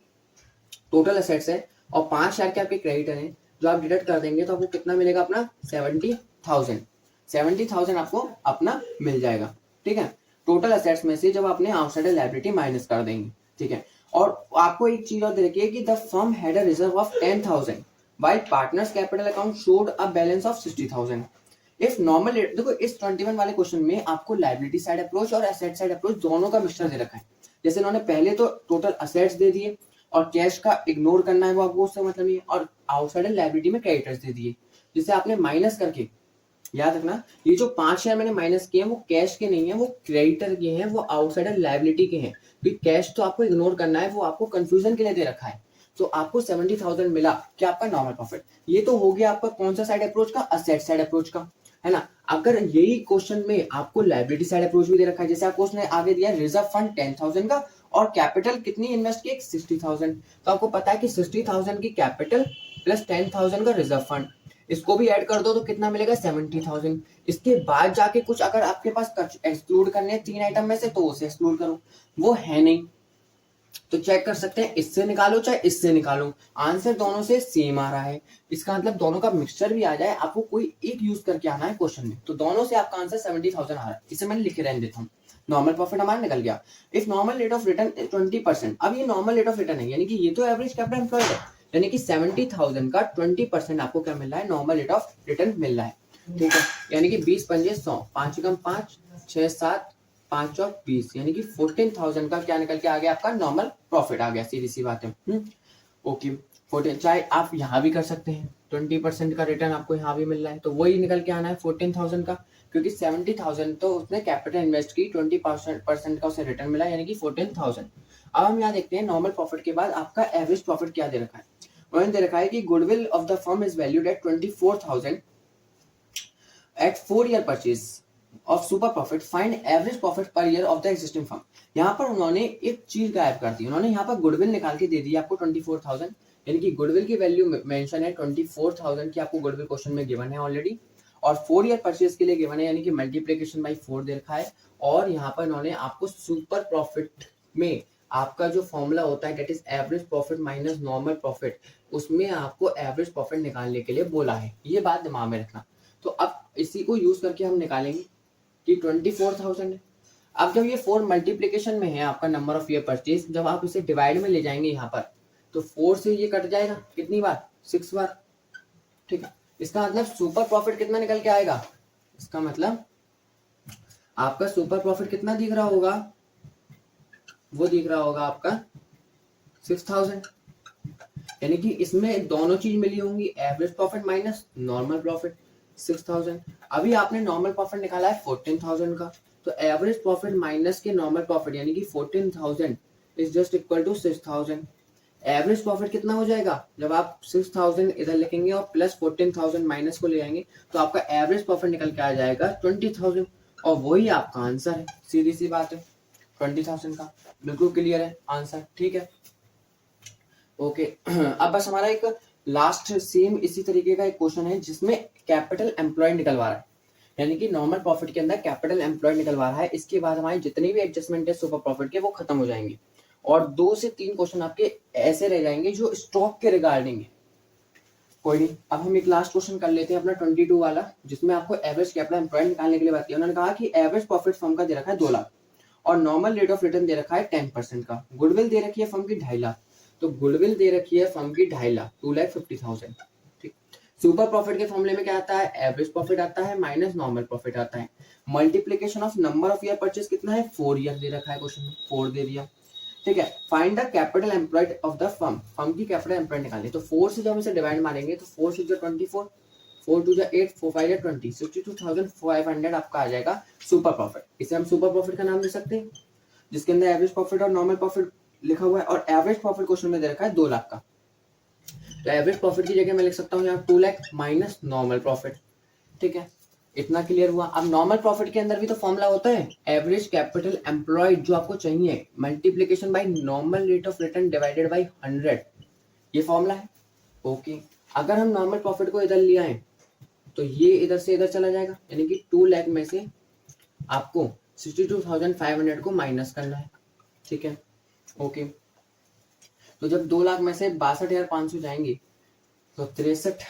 टोटल असेट्स है और 5,000 के आपके क्रेडिटर हैं, जो आप डिडक्ट कर देंगे तो आपको कितना मिलेगा अपना 70,000 आपको अपना मिल जाएगा, ठीक है। टोटल असेट्स में से जब आपने आउटसाइड लायबिलिटी माइनस कर देंगे, ठीक है। और आपको एक चीज और दे रखी है कि the firm had a reserve of 10,000 while partners capital account showed a balance of 60,000। If normal, देखो इस 21 वाले क्वेश्चन में आपको लायबिलिटी साइड अप्रोच और एसेट साइड अप्रोच दोनों का मिक्सचर दे रखा है। जैसे इन्होंने पहले तो टोटल असेट्स दे दिए और कैश का इग्नोर करना है वो आपको उससे मतलब नहीं है, और आउटसाइड लायबिलिटी में क्रेडिटर्स दे दिए जिसे आपने माइनस करके, याद रखना ये जो 5,000 मैंने माइनस किए हैं वो कैश के नहीं है, वो क्रेडिटर के हैं, वो आउटसाइडर लायबिलिटी के हैं। क्योंकि कैश तो आपको इग्नोर करना है, वो आपको कंफ्यूजन के लिए दे रखा है। तो आपको 70,000 मिला क्या आपका नॉर्मल प्रॉफिट। ये तो हो गया आपका कौन सा साइड अप्रोच का, असेट साइड अप्रोच का, है ना। अगर यही क्वेश्चन में आपको लायबिलिटी साइड अप्रोच भी दे रखा है, जैसे आपको उसने आगे दिया रिजर्व फंड 10,000 का और कैपिटल कितनी इन्वेस्ट की 60,000, तो आपको पता है कि 60,000 की कैपिटल प्लस 10,000 का रिजर्व फंड, इसको भी ऐड कर दो तो कितना मिलेगा 70,000। इसके बाद जाके कुछ अगर आपके पास एक्सक्लूड करने हैं 3 आइटम में से तो उसे एक्सक्लूड करो, वो है नहीं तो चेक कर सकते हैं, इससे निकालो चाहे इससे निकालो, आंसर दोनों से सेम आ रहा है। इसका मतलब दोनों का मिक्सचर भी आ जाए, आपको कोई एक यूज करके आना है क्वेश्चन में, तो दोनों से आपका आंसर 70,000 आ रहा है। इसे मैंने लिखे रहने देता हूँ। नॉर्मल प्रॉफिट हमारा निकल गया। If normal rate of return 20%, अब ये नॉर्मल रेट ऑफ रिटर्न है, यानी कि ये तो एवरेज कैपिटल एम्प्लॉयड है, यानी कि 70,000 का 20% आपको क्या मिल रहा है, नॉर्मल रेट ऑफ रिटर्न मिल रहा है, ठीक है। यानी कि 20 पंजे 100, 5 कम 5, 6 7 5 और 20, यानी कि 14,000 का क्या निकल के आ गया आपका नॉर्मल प्रॉफिट आ गया, सीधी सी बात है। ओके, 14, चाहे आप यहाँ भी कर सकते हैं, 20% का रिटर्न आपको यहाँ भी मिल रहा है, तो वही निकल के आना है 14,000 का, क्योंकि 70,000 तो उसने कैपिटल इन्वेस्ट की, 20% का उसे रिटर्न मिला, यानी कि 14,000। अब हम यहाँ देखते हैं नॉर्मल प्रॉफिट के बाद आपका एवरेज प्रॉफिट क्या दे रखा है। उन्होंने दे रखा है कि goodwill of the firm is valued at 24,000 at 4 year purchase of super profit, find average profit per year of the existing firm. यहाँ पर उन्होंने एक चीज गायब कर दी, उन्होंने यहाँ पर गुडविल निकाल के दे दी आपको 24,000, यानी कि गुडविल की वैल्यू मेंशन है 24,000 की, आपको गुडविल क्वेश्चन में गिवन है ऑलरेडी, और 4 ईयर परचेज के लिए गिवन है, यानी कि मल्टीप्लीकेशन बाई 4 दे रखा है। और यहाँ पर उन्होंने आपको सुपर प्रॉफिट में आपका जो फॉर्मूला होता है that is average profit minus normal profit, उसमें आपको एवरेज प्रॉफिट निकालने के लिए बोला है, ये बात दिमाग में रखना। तो अब इसी को यूज करके हम निकालेंगे कि 24,000 है। अब जब ये 4 मल्टीप्लीकेशन में है आपका नंबर ऑफ ईयर परचेज, जब आप इसे डिवाइड में ले जाएंगे यहाँ पर, तो 4 से ये कट जाएगा कितनी बार, 6 बार, ठीक है। इसका मतलब सुपर प्रॉफिट कितना निकल के आएगा, इसका मतलब आपका सुपर प्रॉफिट कितना दिख रहा होगा, वो दिख रहा होगा आपका 6,000, यानी कि इसमें दोनों चीज मिली होंगी, average profit minus normal profit 6,000। अभी आपने नॉर्मल प्रॉफिट निकाला है 14,000 का, तो एवरेज प्रॉफिट माइनस के नॉर्मल प्रॉफिट यानी कि 14,000 is just equal to 6,000। Average profit कितना हो जाएगा, जब आप 6,000 इधर लिखेंगे और प्लस 14,000 माइनस को ले आएंगे, तो आपका एवरेज प्रॉफिट निकल के आ जाएगा 20,000, और वही आपका आंसर है, सीधी सी बात है, 20,000 का। बिल्कुल क्लियर है आंसर, ठीक है, ओके। अब बस हमारा एक लास्ट सेम इसी तरीके का एक क्वेश्चन है जिसमें कैपिटल एम्प्लॉयड निकलवा रहा है, यानी कि नॉर्मल प्रॉफिट के अंदर कैपिटल एम्प्लॉयड निकलवा रहा है। इसके बाद हमारे जितने भी एडजस्टमेंट है सुपर प्रॉफिट के वो खत्म हो जाएंगे, और 2 से 3 क्वेश्चन आपके ऐसे रह जाएंगे जो स्टॉक के रिगार्डिंग है। कोई नहीं, अब हम एक लास्ट क्वेश्चन कर लेते हैं अपना 22 वाला, जिसमें आपको एवरेज कैपिटल एम्प्लॉयड निकालने के लिए बात की। उन्होंने कहा कि एवरेज प्रॉफिट फर्म का दे रखा है 2 लाख और नॉर्मल रेट ऑफ रिटर्न दे रखा है 10% का, गुडविल दे रखी है फर्म की 2.5 लाख, तो गुडविल दे रखी है फर्म की 2.5 लाख, 2,50,000, ठीक। सुपर प्रॉफिट के फॉर्मूले में क्या आता है, एवरेज प्रॉफिट आता है माइनस नॉर्मल प्रॉफिट आता है, multiplication of number of year purchase कितना है, 4 ईयर दे रखा है क्वेश्चन में, 4 दे दिया, ठीक है। Find the capital employed of the firm, firm की कैपिटल एम्प्लॉयड निकालिए, तो 4 से जब हम इसे डिवाइड मारेंगे तो 4 6 24, 4 2 8, 4 5 20, 62,500 आपका आ जाएगा सुपर प्रॉफिट। इसे हम सुपर प्रॉफिट का नाम दे सकते हैं, जिसके अंदर एवरेज प्रॉफिट और नॉर्मल प्रॉफिट लिखा हुआ है, और एवरेज प्रॉफिट क्वेश्चन में दे रखा है 2 लाख का, तो एवरेज प्रॉफिट की जगह मैं लिख सकता हूँ यहाँ 2 लाख माइनस नॉर्मल प्रॉफिट, ठीक है। इतना क्लियर हुआ। अब नॉर्मल प्रॉफिट के अंदर भी तो फॉर्मूला होता है एवरेज कैपिटल एम्प्लॉयड, जो आपको चाहिए multiplication by normal rate of return divided by 100, ये फॉर्मूला है, ओके। अगर हम नॉर्मल प्रॉफिट को इधर ले आए तो ये इधर से इधर चला जाएगा, यानी कि 2 लाख में से आपको 62,500 को माइनस करना है, ठीक है, ओके। तो जब 2 लाख में से 62,500 जाएंगे तो 63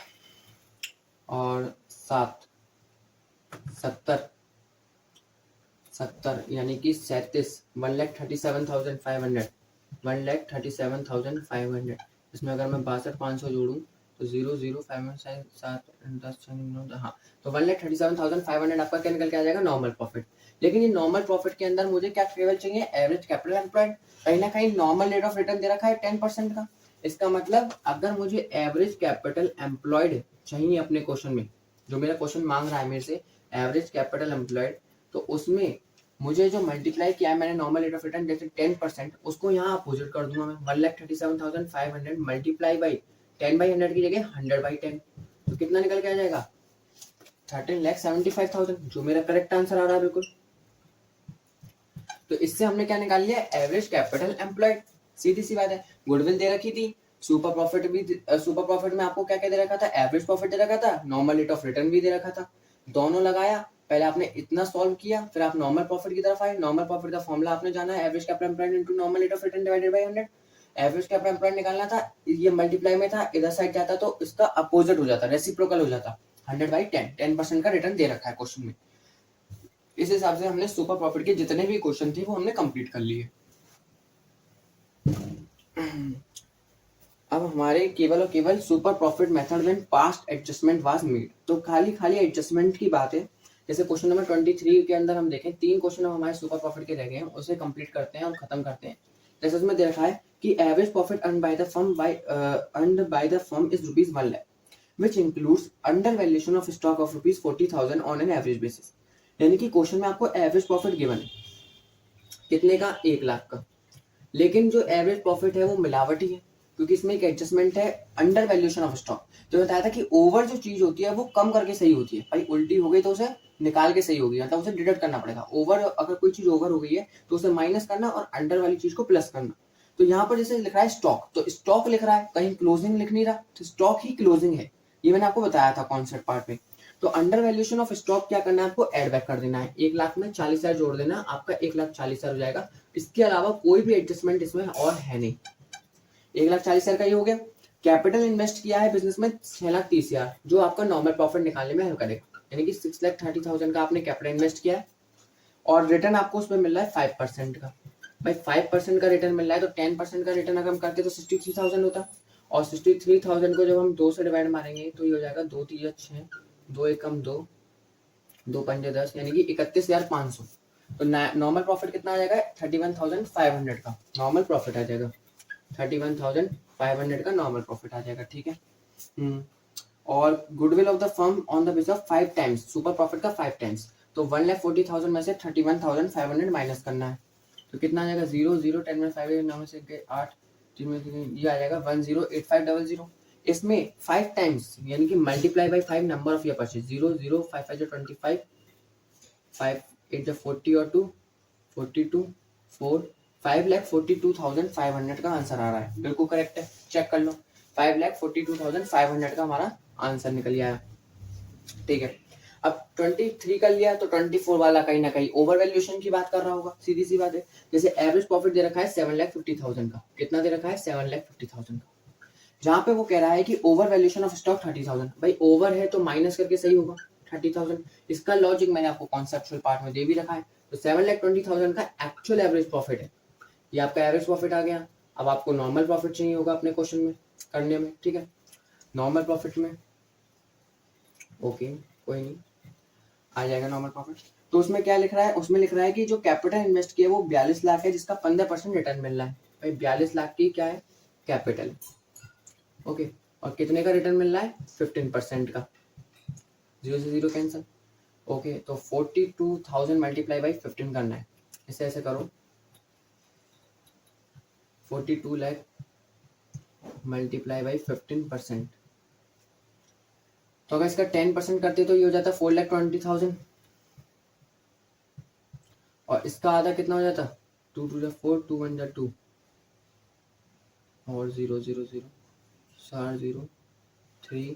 और 7 70 यानी कि 37, 1,37,500, 1,37,500। इसमें अगर मैं 62,500 जोड़ूं तो 0 0 5 7 10 9, हाँ, तो 1,37,500 आपका क्या निकल के आ जाएगा, नॉर्मल प्रॉफिट। लेकिन ये नॉर्मल प्रॉफिट के अंदर मुझे क्या केवल चाहिए, एवरेज कैपिटल एम्प्लॉयड, कहीं ना कहीं नॉर्मल रेट ऑफ रिटर्न दे रखा है 10% का। इसका मतलब अगर मुझे एवरेज कैपिटल एम्प्लॉयड चाहिए अपने क्वेश्चन में, जो मेरा क्वेश्चन मांग रहा है मेरे से एवरेज कैपिटल एम्प्लॉयड, तो उसमें मुझे जो मल्टीप्लाई किया है मैंने नॉर्मल रेट ऑफ रिटर्न जैसे 10%, उसको यहाँ अपोजिट कर दूंगा मैं, 1,37,500 मल्टीप्लाई बाई 10/100 की जगह 100/10, तो कितना निकल के आ जाएगा, 13,75,000, जो मेरा करेक्ट आंसर आ रहा है बिल्कुल। तो इससे हमने क्या निकाल लिया, एवरेज कैपिटल एम्प्लॉयड, सीधी सी बात है। गुडविल दे रखी थी, सुपर प्रॉफिट भी, सुपर प्रॉफिट में आपको क्या क्या दे रखा था, एवरेज प्रॉफिट दे रखा था, नॉर्मल रेट ऑफ रिटर्न भी दे रखा था, दोनों लगाया, पहले आपने इतना सॉल्व किया, फिर आप नॉर्मल प्रॉफिट की तरफ आए। नॉर्मल प्रॉफिट का फॉर्मूला आपने जाना है, average capital employed into normal rate of return divided by 100। Average capital employed निकालना था, ये मल्टीप्लाई में था, इधर साइड जाता तो इसका अपोजिट हो जाता, रेसिप्रोकल हो जाता, 100/10, 10% का रिटर्न दे रखा है क्वेश्चन में। इस हिसाब से हमने सुपर प्रॉफिट के जितने भी क्वेश्चन थे वो हमने कंप्लीट कर लिए। अब हमारे केवल और केवल super profit method when past adjustment was made, तो खाली एडजस्टमेंट की बात है। जैसे क्वेश्चन नंबर 23 के अंदर हम देखें, 3 क्वेश्चन हमारे सुपर प्रॉफिट के रह गए हैं, उसे कंप्लीट करते हैं और खत्म करते हैं। जैसे उसमें दे रखा है कि average profit earn by the firm is rupees 1 lakh which includes under valuation of stock of rupees 40,000 on an average basis। यानी कि क्वेश्चन में आपको एवरेज प्रॉफिट गिवन है कितने का, 1 लाख का, लेकिन जो एवरेज प्रॉफिट है वो मिलावटी है क्योंकि इसमें एक एडजस्टमेंट है अंडर वैल्यूएशन ऑफ स्टॉक। तो बताया था कि ओवर जो चीज होती है वो कम करके सही होती है, भाई उल्टी हो गई तो उसे निकाल के सही होगी, मतलब उसे डिडक्ट करना पड़ेगा। ओवर, अगर कोई चीज ओवर हो गई है तो उसे माइनस करना और अंडर वाली चीज को प्लस करना। तो यहाँ पर जैसे लिख रहा है स्टॉक, तो स्टॉक लिख रहा है, कहीं क्लोजिंग लिख नहीं रहा, तो स्टॉक ही क्लोजिंग है, ये मैंने आपको बताया था कॉन्सेप्ट पार्ट में। तो अंडर वैल्यूएशन ऑफ स्टॉक क्या करना है, आपको एड बैक कर देना है, 1 लाख में 40,000 जोड़ देना, आपका 1,40,000 हो जाएगा। इसके अलावा कोई भी एडजस्टमेंट इसमें और है नहीं। 1,40,000 का ये हो गया। कैपिटल इन्वेस्ट किया है बिजनेस में 6,30,000, जो आपका नॉर्मल प्रॉफिट निकालने में हेल्प करेगा, यानी कि 6,30,000 का आपने कैपिटल इन्वेस्ट किया है और रिटर्न आपको उसमें मिल रहा है 5% का। भाई 5% का रिटर्न मिल रहा है तो 10% का रिटर्न अगर हम करते तो 63,000 होता, और 63,000 को जब हम 2 से डिवाइड मारेंगे तो ये हो जाएगा 2 3 6, 2 एकम 2, 2 पंजे 10, यानी कि 31,500। तो नॉर्मल प्रॉफिट कितना आ जाएगा, 31,500 का नॉर्मल प्रॉफिट आ जाएगा, 31,500 का नॉर्मल प्रॉफिट आ जाएगा, ठीक है। और goodwill of the firm on the basis of 5 times, super profit का 5 टाइम्स, तो 1,40,000 में से 31,500 माइनस करना है, तो कितना आ जाएगा, 0 0 10 में 5 9 में से 8 3 में से ये आ जाएगा 10,8500। इसमें 5 टाइम्स यानी कि multiply by 5 number of year purchase, 0 0 5 5 25, 5 8 40 और 2 42 4, 5,42,500 का आंसर आ रहा है, बिल्कुल करेक्ट है, चेक कर लो, 5,42,500 का हमारा आंसर निकल गया है, ठीक है। अब 23 कर लिया तो 24 वाला कहीं ना कहीं ओवर वैल्यूएशन की बात कर रहा होगा, सीधी सी बात है। जैसे एवरेज प्रॉफिट दे रखा है 7,50,000 का, कितना दे रखा है, 7,50,000 का, जहां पे वो कह रहा है कि ओवर वैल्यूएशन ऑफ स्टॉक 30,000, भाई ओवर है तो माइनस करके सही होगा 30,000। इसका लॉजिक मैंने आपको कॉन्सेप्चुअल पार्ट में दे भी रखा है। तो 7,20,000 का एक्चुअल एवरेज प्रॉफिट है, ये आपका एवरेज प्रॉफिट आ गया। अब आपको नॉर्मल प्रॉफिट चाहिए होगा अपने क्वेश्चन में करने में, ठीक है, नॉर्मल प्रॉफिट में ओके कोई नहीं आ जाएगा नॉर्मल प्रॉफिट। तो उसमें क्या लिख रहा है, उसमें लिख रहा है कि जो कैपिटल इन्वेस्ट किया वो 42 लाख है, जिसका 15% रिटर्न मिल रहा है। भाई 42 लाख की क्या है, कैपिटल, ओके, और कितने का रिटर्न मिल रहा है, 15% का, 0 से 0 कैंसिल, ओके। तो 42,000 मल्टीप्लाई बाई 15 करना है, इसे ऐसे करो, 42 लाख मल्टीप्लाई बाई 15%, तो अगर इसका 10% करते तो ये हो जाता 4,20,000, और इसका आधा कितना हो जाता, 2 2 जा 4, 2 1 जा 2, और 0 0 0 4 0 3,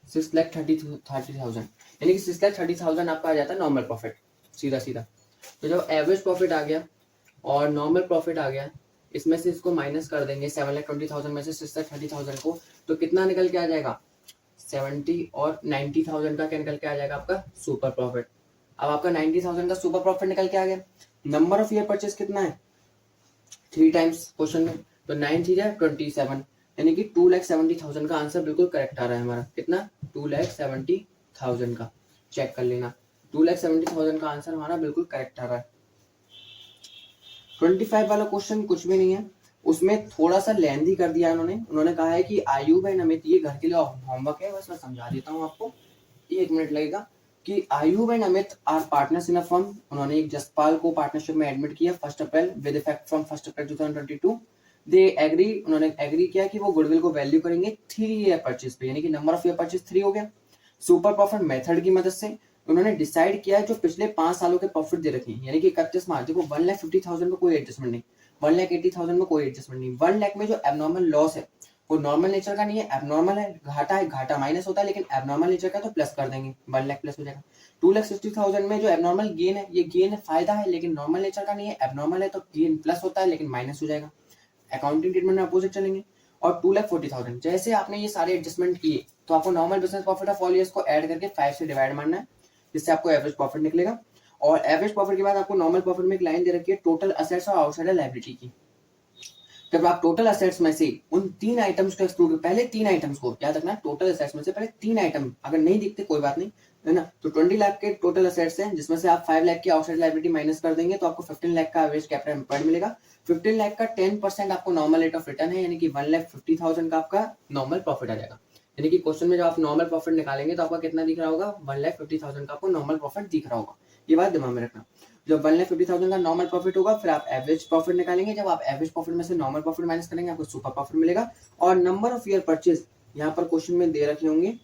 6,30,000, यानी कि 6,30,000 आपका आ जाता है नॉर्मल प्रॉफिट, सीधा सीधा। तो जब एवरेज प्रॉफिट आ गया और नॉर्मल प्रॉफिट आ गया, इसमें से इसको माइनस कर देंगे 7,20,000 में से 6,30,000 को, तो कितना निकल के आ जाएगा, 70 और 90,000 का क्या निकल के आ जाएगा, आपका सुपर प्रॉफिट। अब आपका 90,000 का सुपर प्रॉफिट निकल के आ गया। नंबर ऑफ ईयर परचेज कितना है, 3 टाइम्स क्वेश्चन में, तो 9 3 जा 27, यानी कि 2,70,000 का आंसर बिल्कुल करेक्ट आ रहा है हमारा, कितना, 2,70,000 का, चेक कर लेना, 2,70,000 का आंसर हमारा बिल्कुल करेक्ट आ रहा है। 25 वाला क्वेश्चन कुछ भी नहीं है, उसमें थोड़ा सा लेंथी कर दिया उन्होंने कहा है कि आयुब एंड अमित, ये घर के लिए होमवर्क है, बस मैं समझा देता हूँ आपको, 1 मिनट लगेगा, कि Ayub and Amit are partners in a firm. उन्होंने एक जसपाल को पार्टनरशिप में एडमिट किया 1 April with effect from 1 April 2022। उन्होंने एग्री किया कि वो गुडविल को वैल्यू करेंगे 3 ईयर परचेज पे, यानी कि नंबर ऑफ ईयर परचेज 3 हो गया। सुपर प्रॉफिट मेथड की मदद से उन्होंने डिसाइड किया जो पिछले 5 सालों के प्रॉफिट दे रखे हैं, यानी कि 31 मार्च, देखो 1,50,000 में कोई एडजस्टमेंट नहीं, 1,80,000 में कोई एडजस्टमेंट नहीं, 1 लाख में जो एबनॉर्मल लॉस है वो नॉर्मल नेचर का नहीं है, एबनॉर्मल है, घाटा माइनस होता है, लेकिन एबनॉर्मल नेचर का तो प्लस कर देंगे, 1 लाख प्लस हो जाएगा। 2,60,000 में जो एबनॉर्मल गेन है, ये गेन फायदा है लेकिन नॉर्मल नेचर का नहीं है, एबनॉर्मल है तो गेन प्लस होता है लेकिन माइनस हो जाएगा, अकाउंटिंग ट्रीटमेंट में अपोजिट चलेंगे। और 2,40,000, जैसे आपने ये सारे एडजस्टमेंट किए तो आपको normal business profit of all years को ऐड करके 5 से डिवाइड मारना है, जिससे आपको एवरेज प्रॉफिट निकलेगा। और एवरेज प्रॉफिट के बाद आपको नॉर्मल प्रॉफिट में एक लाइन दे रखी है टोटल असेट्स और आउटसाइड लायबिलिटी की। जब आप टोटल असेट्स में से उन 3 आइटम्स को एक्सक्लूड, पहले 3 आइटम्स को याद रखना, टोटल असेट्स में से पहले 3 आइटम अगर नहीं दिखते कोई बात नहीं, है ना। तो 20 लाख के टोटल असेट्स हैं, जिसमें से आप 5 लाख की आउटसाइड लायबिलिटी माइनस कर देंगे तो आपको 15 लाख का एवरेज कैपिटल एम्प्लॉयड मिलेगा। 15 लाख का 10% आपको नॉर्मल रेट ऑफ रिटर्न है, यानी कि 1,50,000 का आपका नॉर्मल प्रॉफिट आ जाएगा। यानी कि क्वेश्चन में जब आप नॉर्मल प्रॉफिट निकालेंगे तो आपका कितना दिख रहा होगा, 1,50,000 का आपको नॉर्मल प्रॉफिट दिख रहा होगा। ये बात दिमाग में रखना। जब 1,50,000 का नॉर्मल प्रॉफिट होगा, फिर आप एवरेज प्रॉफिट निकालेंगे। जब आप एवरेज प्रॉफिट में से नॉर्मल प्रॉफिट माइनस करेंगे, आपको सुपर प्रॉफिट मिलेगा। और नंबर ऑफ ईयर परचेज यहाँ पर क्वेश्चन में दे रखे होंगे,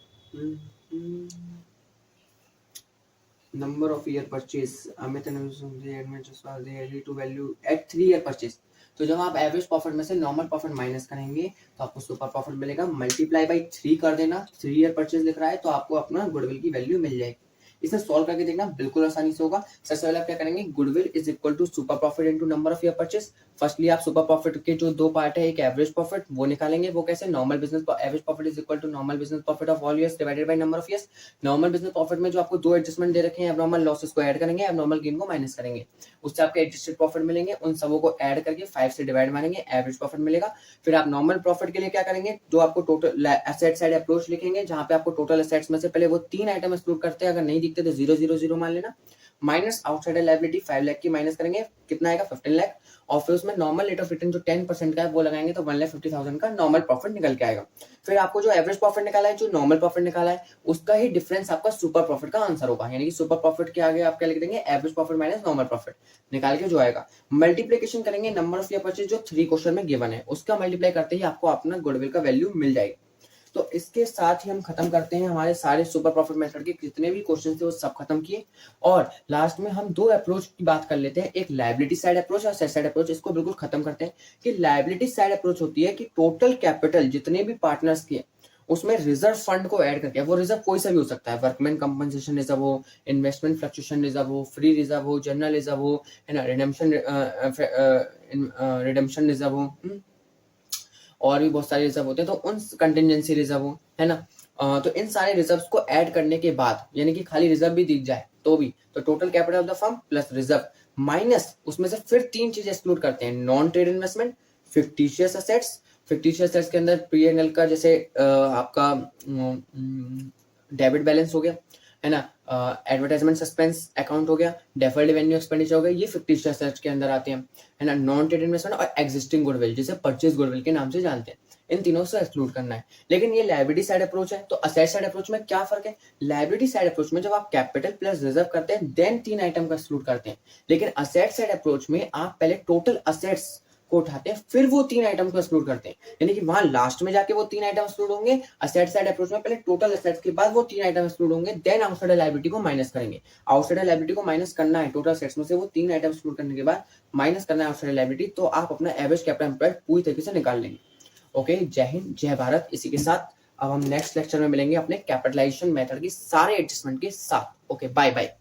number of year purchase Amit to value at 3 year purchase. तो जब आप एवरेज प्रॉफिट में से नॉर्मल प्रॉफिट माइनस करेंगे तो आपको सुपर प्रॉफिट मिलेगा। मल्टीप्लाई बाई 3 कर देना, 3 ईयर परचेज लिख रहा है तो आपको अपना गुडविल की वैल्यू मिल जाएगी। इसे सॉल्व करके देखना, बिल्कुल आसानी से होगा। सबसे पहले आप क्या करेंगे, goodwill is equal to super profit into number of year purchase. Firstly आप सुपर प्रॉफिट के जो दो पार्ट है, एक एवरेज प्रॉफिट वो निकालेंगे। वो कैसे, normal business average profit is equal to normal business profit of all years divided by number of years. Normal business profit में जो आपको दो एडजस्टमेंट दे रखे हैं, एब्नॉर्मल लॉसेस को ऐड करेंगे, एब्नॉर्मल गेन को माइनस करेंगे, उससे आपके एडजस्टेड प्रॉफिट मिलेंगे। उन सबों को ऐड करके 5 से डिवाइड मारेंगे, एवरेज प्रॉफिट मिलेगा। फिर आप नॉर्मल प्रॉफिट के लिए क्या करेंगे, जो आपको टोटल एसेट साइड अप्रोच लिखेंगे, जहां पे आपको टोटल एसेट्स में से पहले वो 3 आइटम एक्सक्लूड करते हैं, अगर नहीं दिखते तो 0 0 0 मान लेना। माइनस आउटसाइड लायबिलिटी 5 लाख की माइनस करेंगे, कितना आएगा 15 लाख। और फिर उसमें नॉर्मल रेट ऑफ रिटर्न जो 10% का है वो लगाएंगे तो 1,50,000 का नॉर्मल प्रॉफिट निकल के आएगा। फिर आपको जो एवरेज प्रॉफिट निकाला है, जो नॉर्मल प्रॉफिट निकाला है, उसका ही डिफरेंस आपका सुपर प्रॉफिट का आंसर होगा। यानी कि सुपर प्रॉफिट के आगे आप क्या लिख देंगे, average profit minus normal profit निकाल के जो आएगा। मल्टीप्लीकेशन करेंगे नंबर ऑफ ईयर परचेज जो 3 क्वेश्चन में गिवन है, उसका मल्टीप्लाई करते ही आपको अपना गुडविल का वैल्यू मिल जाएगी। तो इसके साथ ही हम खत्म करते हैं हमारे सारे सुपर प्रॉफिट मेथड के जितने भी क्वेश्चन थे वो सब खत्म किए। और लास्ट में हम दो अप्रोच की बात कर लेते हैं, एक लायबिलिटी साइड अप्रोच और असेट साइड अप्रोच। इसको बिल्कुल खत्म करते हैं कि लायबिलिटी साइड अप्रोच होती है कि टोटल कैपिटल जितने भी पार्टनर्स के, उसमें रिजर्व फंड को ऐड करके, वो रिजर्व कोई सा भी हो सकता है, वर्कमैन कंपनसेशन रिजर्व हो, इन्वेस्टमेंट फ्लक्चुएशन रिजर्व हो, फ्री रिजर्व हो, जनरल रिजर्व हो, है ना, रिडेम्पशन रिजर्व हो, और भी बहुत सारे रिजर्व होते हैं, तो उन कंटिजेंसी रिजर्व हो, है ना। तो इन सारे रिजर्व्स को ऐड करने के बाद, यानी कि खाली रिजर्व भी दिख जाए तो भी, तो total capital of the firm plus reserve minus उसमें से फिर 3 चीजें एक्सक्लूड करते हैं, non trade investment, fictitious assets. Fictitious assets के अंदर P&L का जैसे आपका डेबिट बैलेंस हो गया, है ना, एडवर्टाइजमेंट सस्पेंस अकाउंट हो गया, डेफर्ड रेवेन्यू एक्सपेंडिचर हो गया, ये फिक्टिशियस एसेट्स के अंदर आते हैं, है ना। नॉन ट्रेड इन्वेस्टमेंट और एग्जिस्टिंग गुडविल, जिसे परचेज गुडविल के नाम से जानते हैं, इन तीनों से एक्सक्लूड करना है। लेकिन ये लायबिलिटी साइड अप्रोच है, तो असेट साइड अप्रोच में क्या फर्क है, लायबिलिटी साइड अप्रोच में जब आप कैपिटल प्लस रिजर्व करते हैं देन 3 आइटम का एक्सक्लूड करते हैं, लेकिन असेट साइड अप्रोच में आप पहले टोटल असेट्स को उठाते हैं फिर वो 3 आइटम को एक्सक्लूड करते हैं, यानी कि वहां लास्ट में जाके वो 3 आइटम एक्सक्लूड होंगे। असेट साइड अप्रोच में पहले टोटल असेट्स के बाद वो 3 आइटम एक्सक्लूड होंगे, देन आउटसाइड लायबिलिटी को माइनस करेंगे। आउटसाइड लायबिलिटी को माइनस करना है, टोटल असेट्स में से वो 3 आइटम एक्सक्लूड करने के बाद माइनस करना है आउटसाइड लायबिलिटी, तो आप अपना एवरेज कैपिटल एम्प्लॉयड पूरी तरीके से निकाल लेंगे। ओके, जय हिंद जय भारत। इसी के साथ अब हम नेक्स्ट लेक्चर में मिलेंगे अपने कैपिटलाइजेशन मेथड की सारे एडजस्टमेंट के साथ। Okay, bye bye.